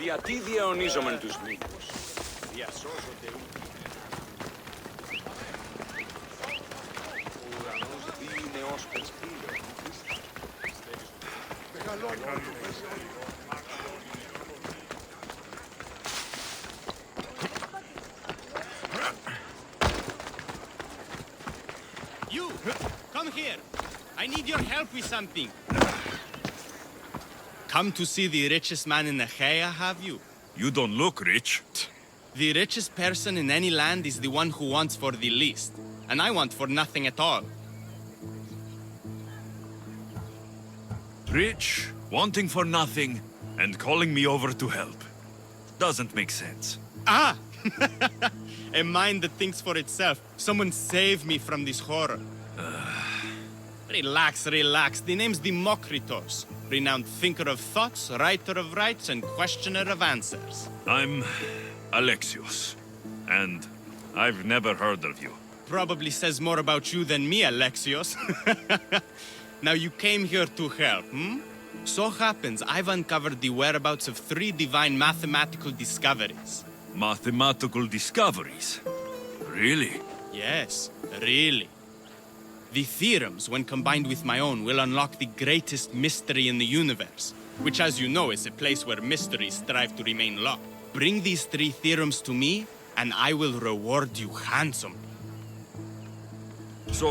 Γιατί διαιωνίζομεν τους μύθους. Διασώζονται ο ουρανός δίνει ως πεσπύλιο. You! Come here! I need your help with something. Come to see the richest man in Achaia, have you? You don't look rich. The richest person in any land is the one who wants for the least. And I want for nothing at all. Rich, wanting for nothing, and calling me over to help. Doesn't make sense. Ah! A mind that thinks for itself. Someone save me from this horror. Relax, relax. The name's Democritos. Renowned thinker of thoughts, writer of rights, and questioner of answers. I'm Alexios, and I've never heard of you. Probably says more about you than me, Alexios. Now you came here to help, hmm? So happens I've uncovered the whereabouts of 3 divine mathematical discoveries. Mathematical discoveries? Really? Yes, really. The theorems, when combined with my own, will unlock the greatest mystery in the universe, which, as you know, is a place where mysteries strive to remain locked. Bring these 3 theorems to me, and I will reward you handsomely. So,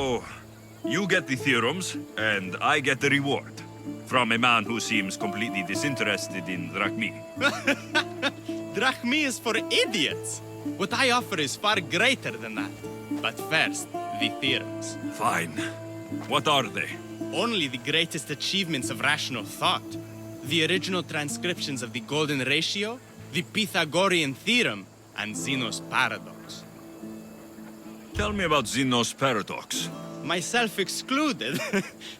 you get the theorems, and I get the reward. From a man who seems completely disinterested in drachmi. Drachmi is for idiots! What I offer is far greater than that. But first, the theorems. Fine. What are they? Only the greatest achievements of rational thought. The original transcriptions of the Golden Ratio, the Pythagorean Theorem, and Zeno's Paradox. Tell me about Zeno's paradox. Myself excluded.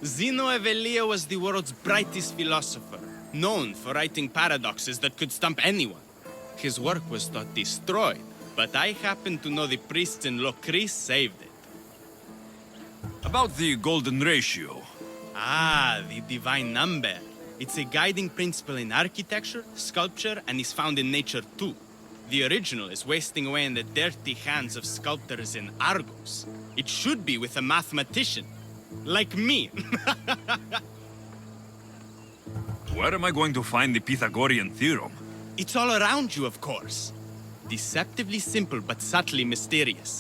Zeno of Elea was the world's brightest philosopher, known for writing paradoxes that could stump anyone. His work was thought destroyed, but I happen to know the priests in Locris saved it. About the golden ratio. Ah, the divine number. It's a guiding principle in architecture, sculpture, and is found in nature too. The original is wasting away in the dirty hands of sculptors in Argos. It should be with a mathematician. Like me. Where am I going to find the Pythagorean theorem? It's all around you, of course. Deceptively simple but subtly mysterious.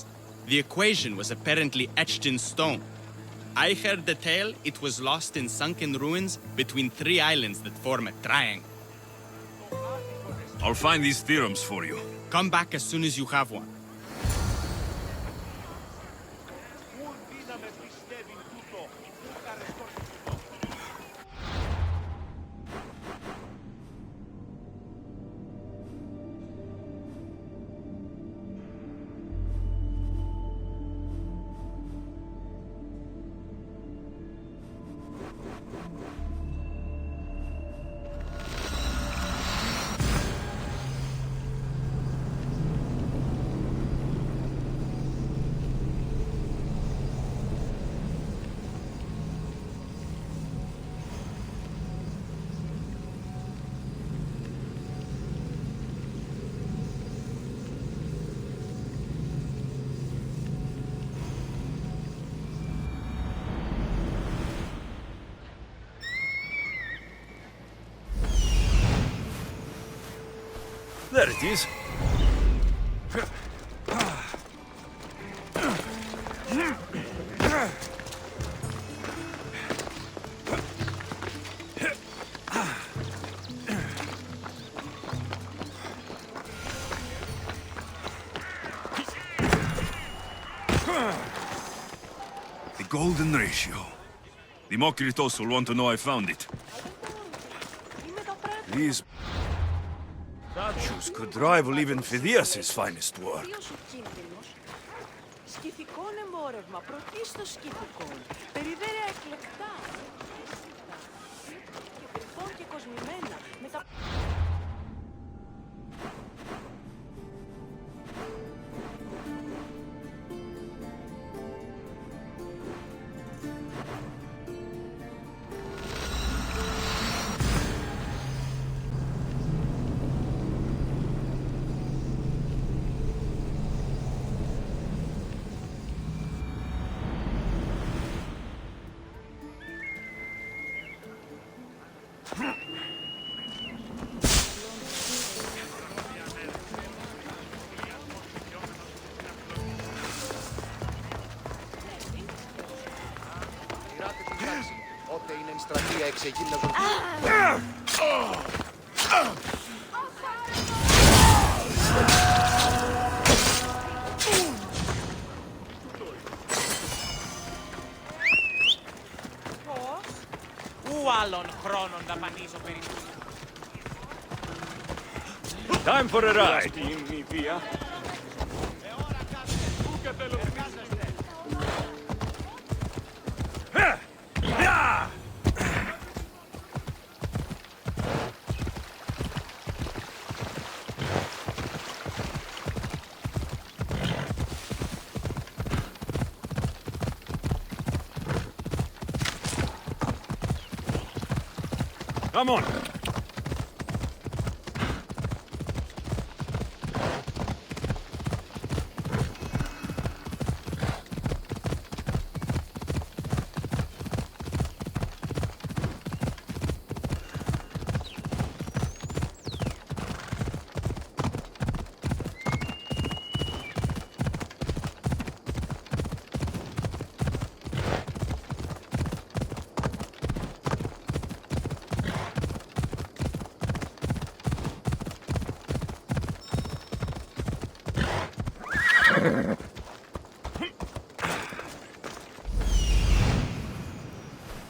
The equation was apparently etched in stone. I heard the tale it was lost in sunken ruins between 3 islands that form a triangle. I'll find these theorems for you. Come back as soon as you have one. There it is. The golden ratio. Democritos will want to know I found it. These statues could rival even Phidias' finest work. Σκυφικών εμπόρευμα, πρωτίστως σκυφικών. Περιδέρα εκλεκτά. Και κρυφών και κοσμημένα. Με τα... Πειράτε την πράξη. Ότε είναι εν στρατεία εξεγίνναζον. Πώς? Ου άλλων χρόνων δαπανίζω περί του. Time for a ride. Αυτή η βία. Come on.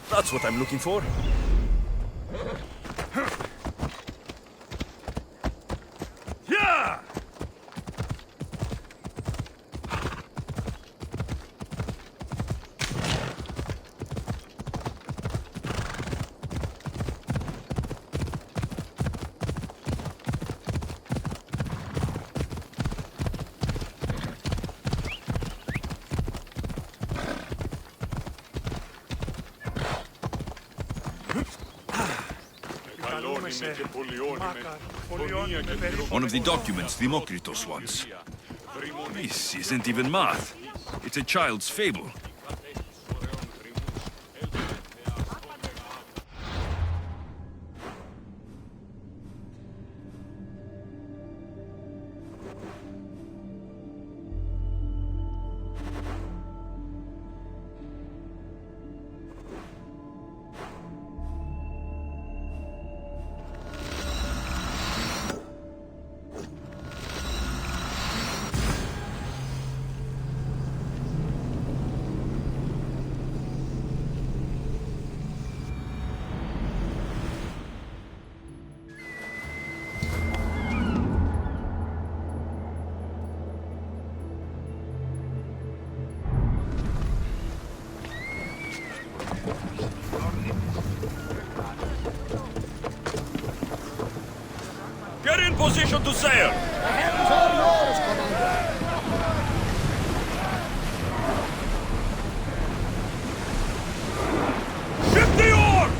That's what I'm looking for. Yeah! One of the documents Democritus wants. This isn't even math. It's a child's fable. Get in position to sail! Ship the oars!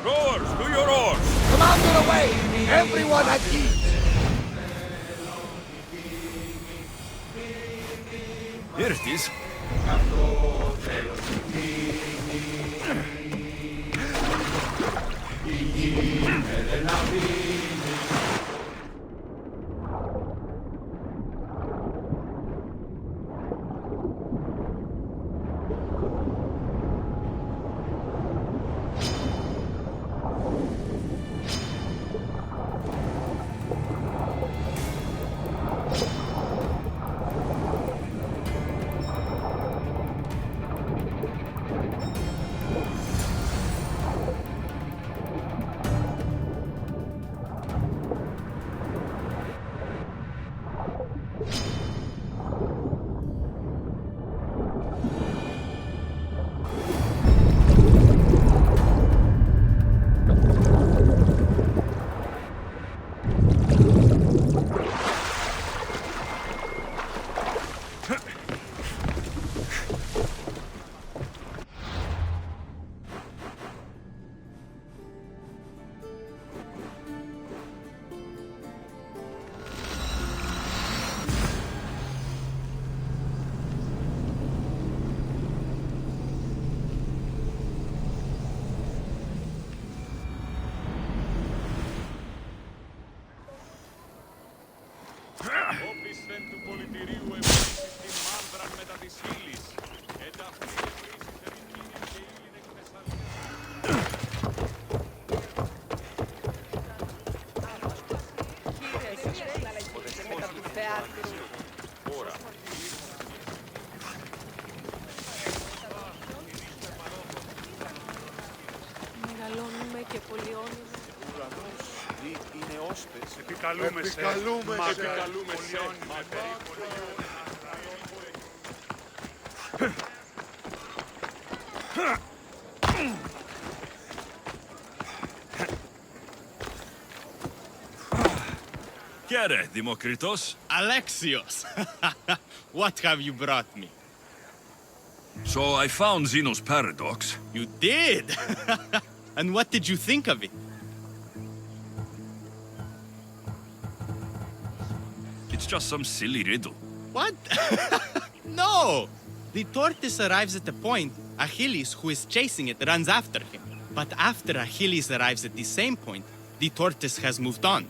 Rowers, do your oars! Commander away! Everyone at ease! Here it is. και πολύ όνειρο. Ουρανός, γη, είναι όσπες. Επικαλούμε σε. Επικαλούμε σε. Επικαλούμε σε. Kere, Demokritos. Alexios! What have you brought me? So I found Zeno's paradox. You did? And what did you think of it? It's just some silly riddle. What? No! The tortoise arrives at a point, Achilles, who is chasing it, runs after him. But after Achilles arrives at the same point, the tortoise has moved on.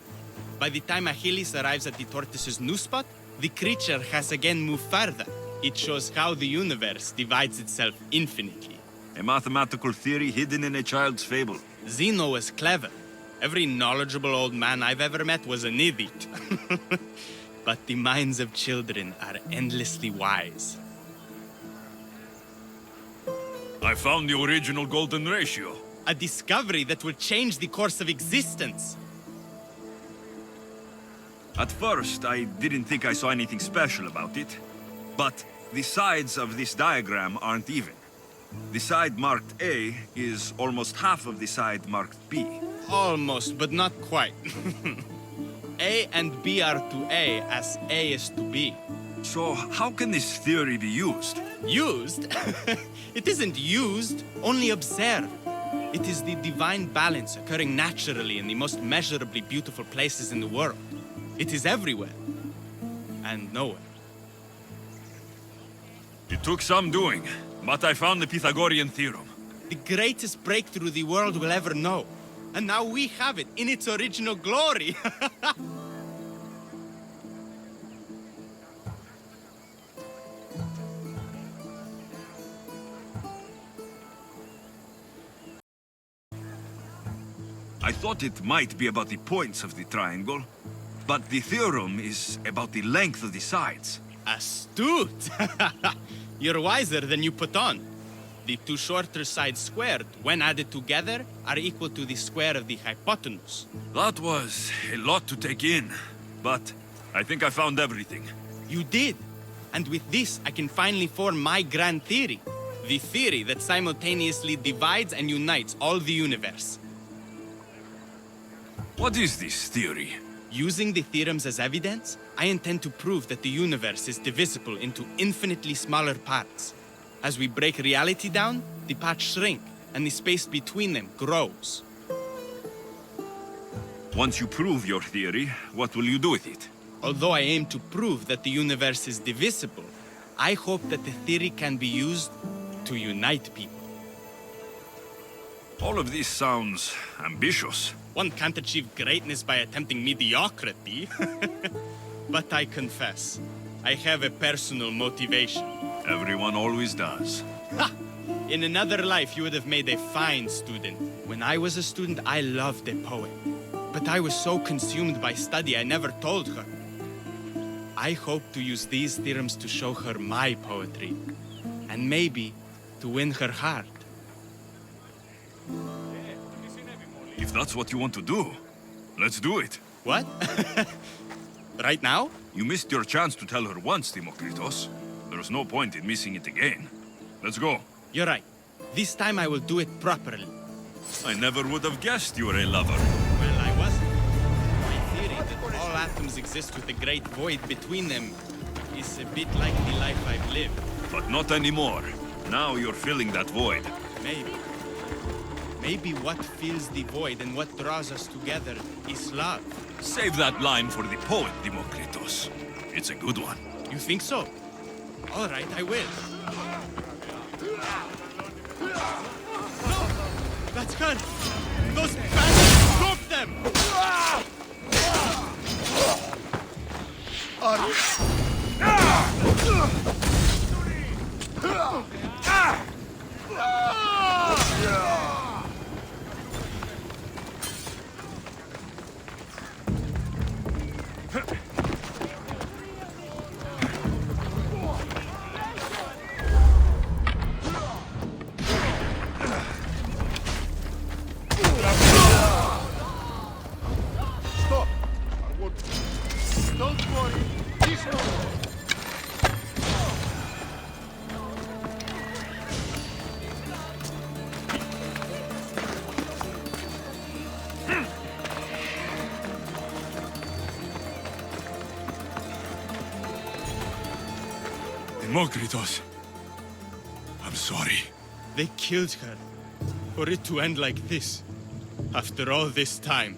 By the time Achilles arrives at the tortoise's new spot, the creature has again moved further. It shows how the universe divides itself infinitely. A mathematical theory hidden in a child's fable. Zeno was clever. Every knowledgeable old man I've ever met was an idiot. But the minds of children are endlessly wise. I found the original golden ratio. A discovery that will change the course of existence. At first, I didn't think I saw anything special about it. But the sides of this diagram aren't even. The side marked A is almost half of the side marked B. Almost, but not quite. A and B are to A as A is to B. So how can this theory be used? Used? It isn't used, only observed. It is the divine balance occurring naturally in the most measurably beautiful places in the world. It is everywhere and nowhere. It took some doing, but I found the Pythagorean theorem. The greatest breakthrough the world will ever know. And now we have it in its original glory. I thought it might be about the points of the triangle, but the theorem is about the length of the sides. Astute! You're wiser than you put on. The two shorter sides squared, when added together, are equal to the square of the hypotenuse. That was a lot to take in, but I think I found everything. You did. And with this, I can finally form my grand theory. The theory that simultaneously divides and unites all the universe. What is this theory? Using the theorems as evidence, I intend to prove that the universe is divisible into infinitely smaller parts. As we break reality down, the parts shrink, and the space between them grows. Once you prove your theory, what will you do with it? Although I aim to prove that the universe is divisible, I hope that the theory can be used to unite people. All of this sounds ambitious. One can't achieve greatness by attempting mediocrity. But I confess, I have a personal motivation. Everyone always does. Ha! In another life, you would have made a fine student. When I was a student, I loved a poet. But I was so consumed by study, I never told her. I hope to use these theorems to show her my poetry. And maybe to win her heart. If that's what you want to do, let's do it. What? Right now? You missed your chance to tell her once, Demokritos. There's no point in missing it again. Let's go. You're right. This time I will do it properly. I never would have guessed you were a lover. Well, I wasn't. My theory that all atoms exist with a great void between them is a bit like the life I've lived. But not anymore. Now you're filling that void. Maybe. Maybe what fills the void and what draws us together is love. Save that line for the poet, Demokritos. It's a good one. You think so? All right, I will. No! That's good! Those bastards! Stop them! Demokritos. I'm sorry. They killed her. For it to end like this. After all this time.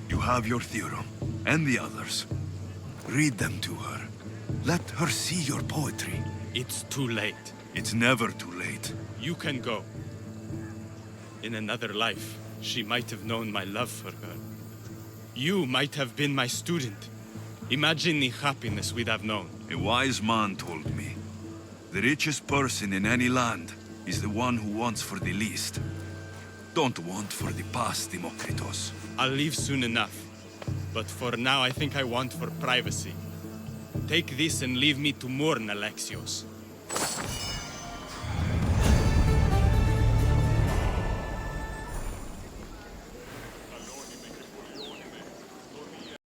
You have your theorem, and the others. Read them to her. Let her see your poetry. It's too late. It's never too late. You can go. In another life, she might have known my love for her. You might have been my student. Imagine the happiness we'd have known. A wise man told me, the richest person in any land is the one who wants for the least. Don't want for the past, Demokritos. I'll leave soon enough. But for now, I think I want for privacy. Take this and leave me to mourn, Alexios.